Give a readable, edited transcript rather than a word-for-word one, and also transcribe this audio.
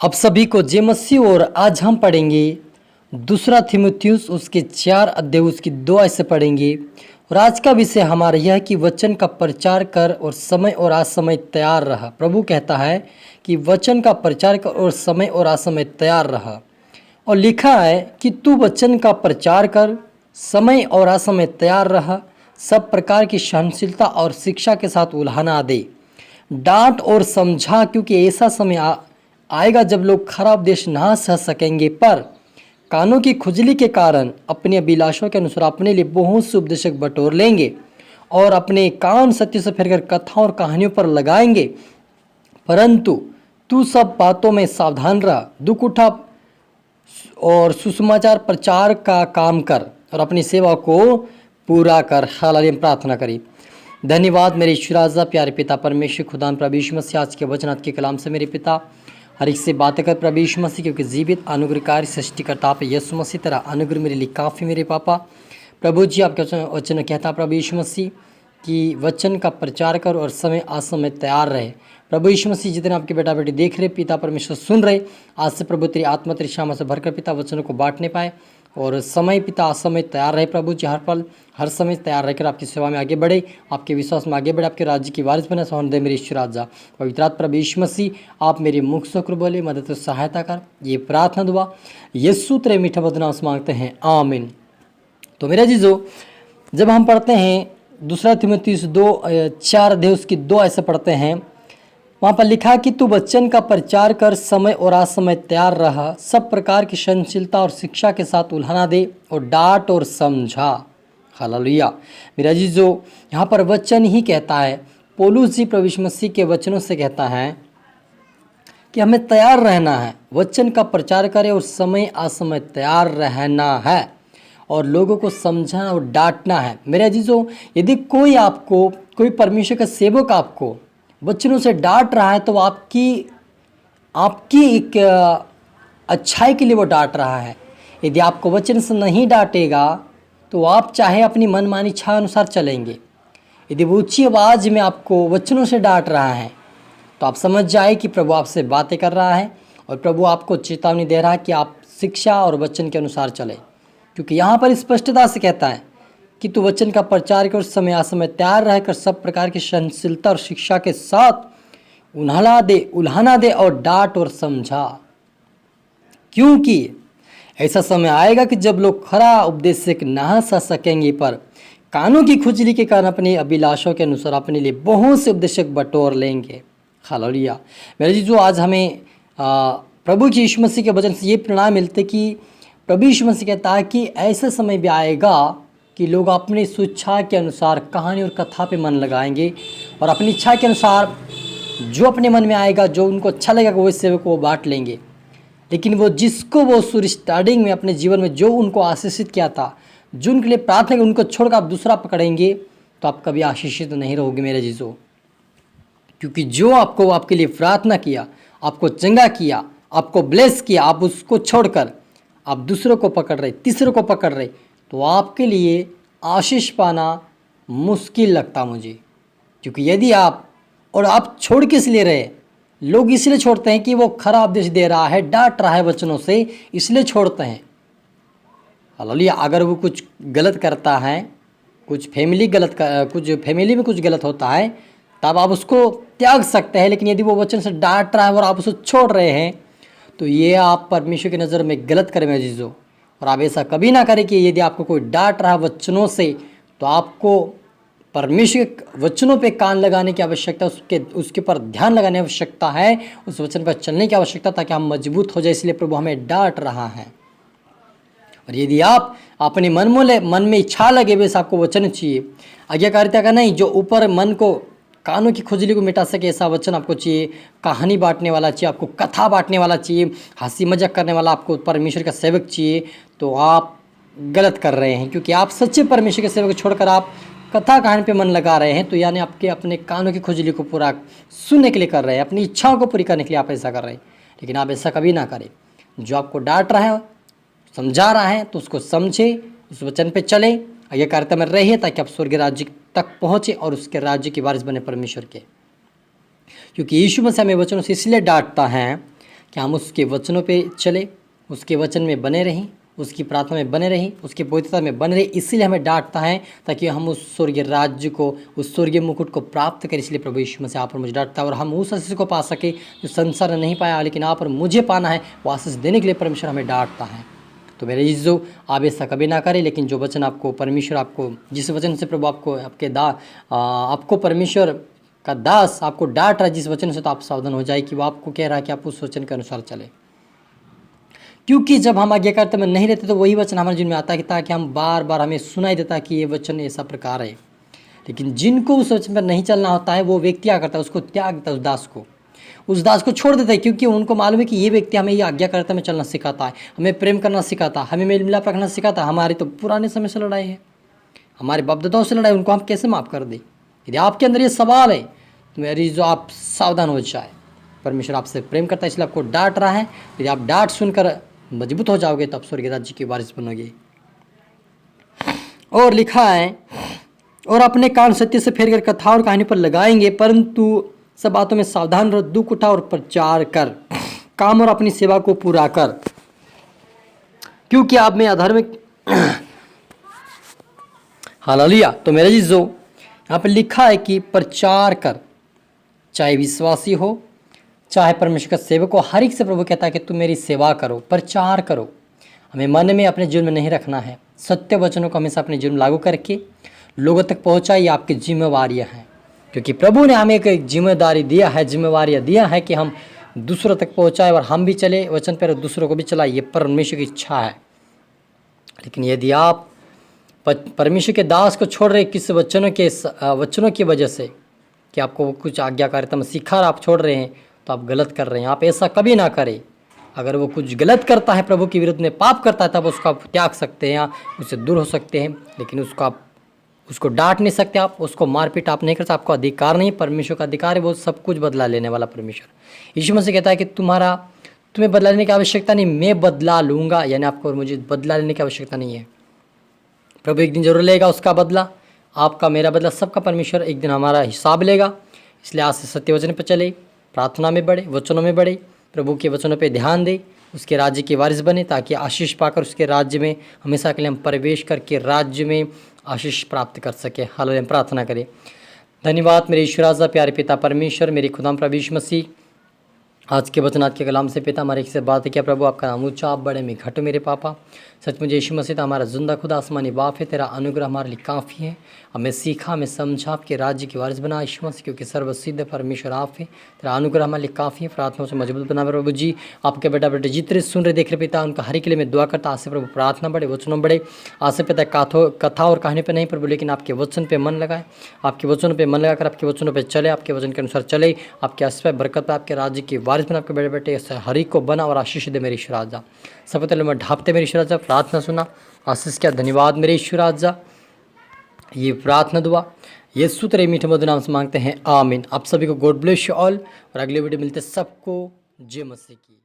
अब सभी को जय मसीह। और आज हम पढ़ेंगे दूसरा थिमुथियुस उसके 4 अध्याय उसकी 2 आयत से पढ़ेंगे। और आज का विषय हमारा यह है कि वचन का प्रचार कर और समय और असमय तैयार रहा। प्रभु कहता है कि वचन का प्रचार कर और समय और असमय तैयार रहा। और लिखा है कि तू वचन का प्रचार कर, समय और असमय तैयार रहा, सब प्रकार की सहनशीलता और शिक्षा के साथ उल्हाना दे, डांट और समझा, क्योंकि ऐसा समय आएगा जब लोग खराब उपदेश ना सह सकेंगे, पर कानों की खुजली के कारण अपने अभिलाषों के अनुसार अपने लिए बहुत से उपदेशक बटोर लेंगे और अपने कान सत्य से फिरकर कथाओं और कहानियों पर लगाएंगे। परंतु तू सब बातों में सावधान रह, दुख उठा और सुसमाचार प्रचार का काम कर और अपनी सेवा को पूरा कर। हालेलुया। प्रार्थना करी। धन्यवाद मेरे ईश्वर राजा, प्यारे पिता परमेश्वर खुदान प्रभु यीशु मसीह, आज के वचन के कलाम से मेरे पिता हर एक से बातें कर प्रभु यीशु मसीह, क्योंकि जीवित अनुग्रहकारी सृष्टिकर्ता आप यीशु मसीह तरह अनुग्रह मेरे लिए काफ़ी मेरे पापा। प्रभु जी आपके वचन कहता प्रभु यीशु मसीह कि वचन का प्रचार कर और समय असमय तैयार रहे। प्रभु यीशु मसीह जितने आपके बेटा बेटी देख रहे, पिता परमेश्वर सुन रहे, आज से प्रभु तेरी आत्मा तेरी क्षमा से भरकर पिता वचनों को बांटने पाए और समय पिता असमय तैयार रहे। प्रभु जी हर पल हर समय तैयार रहकर आपकी सेवा में आगे बढ़े, आपके विश्वास में आगे बढ़े, आपके राज्य की वारिस बने। सोहन दे मेरे ईश्वर राजा पवित्र प्रभु यीशु मसीह, आप मेरे मुख से होकर बोले, मदद और सहायता कर। ये प्रार्थना दुआ यीशु तेरे मीठा बदनाम से मांगते हैं, आमीन। तो मेरा जीजो, जब हम पढ़ते हैं दूसरा थिमुथियुस 4 अध्याय उसकी 2 ऐसे पढ़ते हैं, वहाँ पर लिखा कि तू वचन का प्रचार कर, समय और असमय तैयार रहा, सब प्रकार की सहनशीलता और शिक्षा के साथ उल्हाना दे और डांट और समझा। हालेलुया। मेरा जी, जो यहाँ पर वचन ही कहता है, पौलुस जी प्रभु यीशु मसीह के वचनों से कहता है कि हमें तैयार रहना है, वचन का प्रचार करें और समय असमय तैयार रहना है और लोगों को समझाना और डांटना है। मेरे अजीजों, यदि कोई परमेश्वर का सेवक आपको वचनों से डांट रहा है तो आपकी एक अच्छाई के लिए वो डांट रहा है। यदि आपको वचन से नहीं डांटेगा तो आप चाहे अपनी मनमानी इच्छा अनुसार चलेंगे। यदि वो ऊंची आवाज़ में आपको वचनों से डांट रहा है तो आप समझ जाए कि प्रभु आपसे बातें कर रहा है और प्रभु आपको चेतावनी दे रहा है कि आप शिक्षा और वचन के अनुसार चले। क्योंकि यहाँ पर स्पष्टता से कहता है कि तू वचन का प्रचार कर, समय असमय तैयार रहकर सब प्रकार की सहनशीलता और शिक्षा के साथ उल्हाना दे और डांट और समझा, क्योंकि ऐसा समय आएगा कि जब लोग खरा उपदेश से ना सह सकेंगे, पर कानों की खुजली के कारण अपने अभिलाषों के अनुसार अपने लिए बहुत से उपदेशक बटोर लेंगे। हालेलुया। मेरे जी, जो आज हमें प्रभु यीशु मसीह के वचन से ये प्रेरणा मिलती कि प्रभु यीशु मसीह कहता है कि ऐसा समय भी आएगा कि लोग अपनी स्वेच्छा के अनुसार कहानी और कथा पे मन लगाएंगे और अपनी इच्छा के अनुसार जो अपने मन में आएगा, जो उनको अच्छा लगेगा, वो सेवक को वो बांट लेंगे। लेकिन वो जिसको वो शुरू स्टार्टिंग में अपने जीवन में जो उनको आशीषित किया था, जो उनके लिए प्रार्थना की, उनको छोड़कर आप दूसरा पकड़ेंगे तो आप कभी आशीषित नहीं रहोगे मेरे जीजों। क्योंकि जो आपके लिए प्रार्थना किया, आपको चंगा किया, आपको ब्लेस किया, आप उसको छोड़कर आप दूसरों को पकड़ रहे, तीसरों को पकड़ रहे, तो आपके लिए आशीष पाना मुश्किल लगता मुझे। क्योंकि यदि आप छोड़ किस लिए रहे, लोग इसलिए छोड़ते हैं कि वो खराब उपदेश दे रहा है, डांट रहा है वचनों से, इसलिए छोड़ते हैं। हालेलुया। अगर वो कुछ गलत करता है, कुछ फैमिली में कुछ गलत होता है, तब आप उसको त्याग सकते हैं। लेकिन यदि वो वचन से डांट रहा है और आप उसको छोड़ रहे हैं तो ये आप परमेश्वर की नज़र में गलत करें मेरे जीजों। और आप ऐसा कभी ना करें कि यदि आपको कोई डांट रहा है वचनों से तो आपको परमेश्वर के वचनों पे कान लगाने की आवश्यकता, उसके पर ध्यान लगाने की आवश्यकता है, उस वचन पर चलने की आवश्यकता, ताकि हम मजबूत हो जाए। इसलिए प्रभु हमें डांट रहा है। और यदि आप अपने मन में इच्छा लगे वैसे आपको वचन चाहिए, आज्ञाकारिता का नहीं, जो ऊपर मन को कानों की खुजली को मिटा सके ऐसा वचन आपको चाहिए, कहानी बांटने वाला चाहिए, आपको कथा बांटने वाला चाहिए, हंसी मजाक करने वाला आपको परमेश्वर का सेवक चाहिए, तो आप गलत कर रहे हैं। क्योंकि आप सच्चे परमेश्वर के सेवक छोड़कर आप कथा कहानी पे मन लगा रहे हैं, तो यानी आपके अपने कानों की खुजली को पूरा सुनने के लिए कर रहे हैं, अपनी इच्छाओं को पूरी करने के लिए आप ऐसा कर रहे हैं। लेकिन आप ऐसा कभी ना करें। जो आपको डांट रहा है, समझा रहा है, तो उसको समझे, उस वचन पे चले, आज्ञाकारिता में रहिए, ताकि आप स्वर्ग राज्य तक पहुँचे और उसके राज्य की वारिस बने परमेश्वर के। क्योंकि यीशु मसीह हमें वचनों से इसलिए डांटता है कि हम उसके वचनों पे चले, उसके वचन में बने रहें, उसकी प्रार्थना में बने रहें, उसकी पवित्रता में बने रहें। इसीलिए हमें डांटता है ताकि हम उस स्वर्गीय राज्य को, उस स्वर्गीय मुकुट को प्राप्त करें। इसलिए प्रभु यीशु मसीह आप और मुझे डांटता है और हम उस आशीष को पा सके जो संसार ने नहीं पाया, लेकिन आप और मुझे पाना है। वो आशीष देने के लिए परमेश्वर हमें डांटता है। तो मेरे इज्जो, आप ऐसा कभी ना करें, लेकिन जो वचन आपको परमेश्वर, आपको जिस वचन से प्रभु आपको आपको परमेश्वर का दास आपको डांट रहा है जिस वचन से, तो आप सावधान हो जाए कि वो आपको कह रहा है कि आप उस वचन के अनुसार चले। क्योंकि जब हम आज्ञाकारिता में नहीं रहते तो वही वचन हमारे जीवन में आता है ताकि हम बार बार हमें सुनाई देता कि ये वचन ऐसा प्रकार है। लेकिन जिनको उस वचन पर नहीं चलना होता है वो व्यक्ति क्या करता है, उसको त्याग देता है, उस दास को छोड़ देता है, क्योंकि उनको मालूम है कि ये व्यक्ति हमें ये आज्ञाकारिता में चलना सिखाता है, हमें प्रेम करना सिखाता है, हमें मेल मिलाप रखना सिखाता है। हमारी तो पुराने समय से लड़ाई है, हमारे बाप दादाओं से लड़ाई, उनको हम कैसे माफ़ कर दें? यदि आपके अंदर ये सवाल है तो मेरी जो आप सावधान हो जाए। परमेश्वर आपसे प्रेम करता है, इसलिए आपको डांट रहा है। यदि आप डांट सुनकर मजबूत हो जाओगे तो आप स्वर्गीय राज्य की वारिस बनोगे। और लिखा है, और अपने कान सत्य से फेर कर कथा और कहानी पर लगाएंगे, परंतु सब बातों में सावधान रहो, दुख उठा और प्रचार कर, काम और अपनी सेवा को पूरा कर, क्योंकि आप में अधार्मिक हालेलुया। तो मेरे जीजो, यहाँ पर लिखा है कि प्रचार कर, चाहे विश्वासी हो चाहे परमेश्वर का सेवक हो, हर एक से प्रभु कहता है कि तुम मेरी सेवा करो, प्रचार करो। हमें मन में अपने जीवन में नहीं रखना है, सत्य वचनों को हमेशा अपने जीवन में लागू करके लोगों तक पहुँचाइए। आपकी जिम्मेवारियाँ हैं, क्योंकि प्रभु ने हमें एक जिम्मेदारी दिया है, जिम्मेवारियाँ दिया है कि हम दूसरों तक पहुँचाए और हम भी चले वचन पर, दूसरों को भी चलाए। ये परमेश्वर की इच्छा है। लेकिन यदि आप परमेश्वर के दास को छोड़ रहे किस वचनों की वजह से कि आपको कुछ आज्ञाकारिता में सिखा आप छोड़ रहे हैं, तो आप गलत कर रहे हैं। आप ऐसा कभी ना करें। अगर वो कुछ गलत करता है, प्रभु के विरुद्ध में पाप करता है, तब उसको आप त्याग सकते हैं या उससे दूर हो सकते हैं, लेकिन उसको डांट नहीं सकते, आप उसको मारपीट आप नहीं कर सकते। आपको अधिकार नहीं, परमेश्वर का अधिकार है, वो सब कुछ बदला लेने वाला परमेश्वर। यीशु मसीह कहता है कि तुम्हें बदला लेने की आवश्यकता नहीं, मैं बदला लूँगा, यानी आपको और मुझे बदला लेने की आवश्यकता नहीं है। प्रभु एक दिन जरूर लेगा उसका बदला, आपका मेरा बदला, सबका परमेश्वर एक दिन हमारा हिसाब लेगा। इसलिए आज से सत्य वचन पर चले, प्रार्थना में बढ़े, वचनों में बढ़े, प्रभु के वचनों पे ध्यान दे, उसके राज्य के वारिस बने, ताकि आशीष पाकर उसके राज्य में हमेशा के लिए हम प्रवेश करके राज्य में आशीष प्राप्त कर सके। हालेलुया। हम प्रार्थना करें। धन्यवाद मेरे ईश्वर राजा, प्यारे पिता परमेश्वर, मेरे खुदाम प्रभु यीशु मसीह, आज के वचन आज के कलाम से पिता हमारे से बात है क्या प्रभु, आपका नाम ऊंचा, आप बड़े में घट मेरे पापा। सच मुझे यीशु मसीह हमारा जिंदा खुदा आसमानी बाप है, तेरा अनुग्रह हमारे लिए काफ़ी है। हमें सीखा, हमें समझा, आपके राज्य की वारिस बना यीशु मसीह, क्योंकि सर्वसिद्ध परमेश्वर आप है, तेरा अनुग्रह हमारे लिए काफ़ी है। प्रार्थना से मजबूत बना प्रभु जी। आपके बेटा बेटे जितने सुन रहे देख रहे पिता, उनका हर एक के लिए मैं दुआ करता। आज से प्रभु प्रार्थना बढ़े, वचनों बढ़े। आज से पिता कथा और कहानी पर नहीं प्रभु, लेकिन आपके वचन पे मन लगाए, आपके वचनों पे मन लगाकर आपके वचनों पे चले, आपके वचन के अनुसार चले, आपके आस बरकत पे, आपके राज्य की वारिस बना, आपके बेटे बेटे हर एक को बना और आशीष दे मेरे ईश्वर राजा। सब तले में ढापते मेरे ईश्वर राजा, प्रार्थना सुना, आशीष क्या, धन्यवाद मेरे ईश्वर राजा। ये प्रार्थना दुआ यीशु तेरे मीठे मधुर नाम से मांगते हैं, आमीन। आप सभी को गॉड ब्लेस यू ऑल, और अगले वीडियो मिलते सबको जय मसीह की।